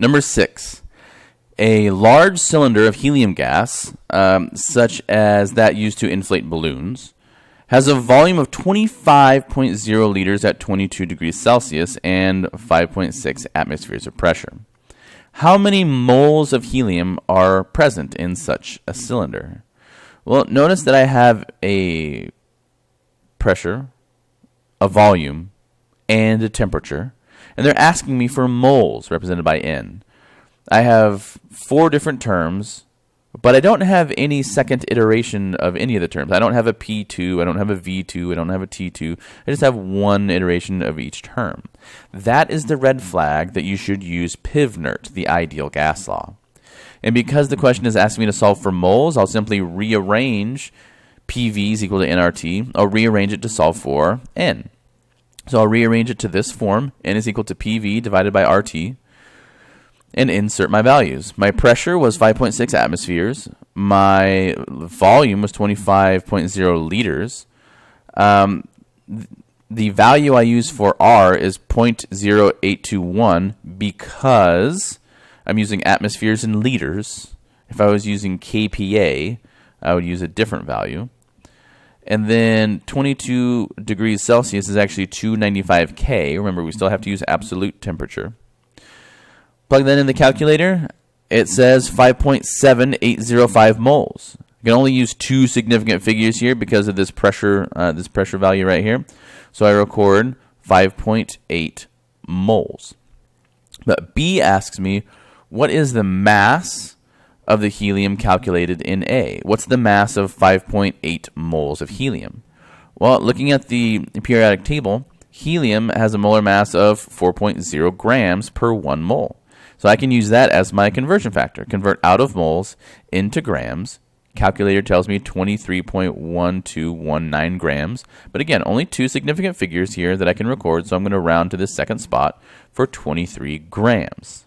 Number 6. A large cylinder of helium gas, such as that used to inflate balloons, has a volume of 25.0 liters at 22 degrees Celsius and 5.6 atmospheres of pressure. How many moles of helium are present in such a cylinder? Well, notice that I have a pressure, a volume, and a temperature, and they're asking me for moles represented by N. I have 4 different terms, but I don't have any second iteration of any of the terms. I don't have a P2, I don't have a V2, I don't have a T2. I just have one iteration of each term. That is the red flag that you should use PIV-NERT, the ideal gas law. And because the question is asking me to solve for moles, I'll simply rearrange PV is equal to nRT. I'll rearrange it to solve for N. So I'll rearrange it to this form. N is equal to PV divided by RT. And insert my values. My pressure was 5.6 atmospheres. My volume was 25.0 liters. The value I use for R is 0.0821 because I'm using atmospheres in liters. If I was using kPa, I would use a different value. And then 22 degrees Celsius is actually 295 K. Remember, we still have to use absolute temperature. Plug that in the calculator. It says 5.7805 moles. You can only use 2 significant figures here because of this pressure value right here. So I record 5.8 moles. But B asks me, what is the mass of the helium calculated in A? What's the mass of 5.8 moles of helium? Well, looking at the periodic table, helium has a molar mass of 4.0 grams per 1 mole. So I can use that as my conversion factor. Convert out of moles into grams. Calculator tells me 23.1219 grams. But again, only 2 significant figures here that I can record, so I'm going to round to the second spot for 23 grams.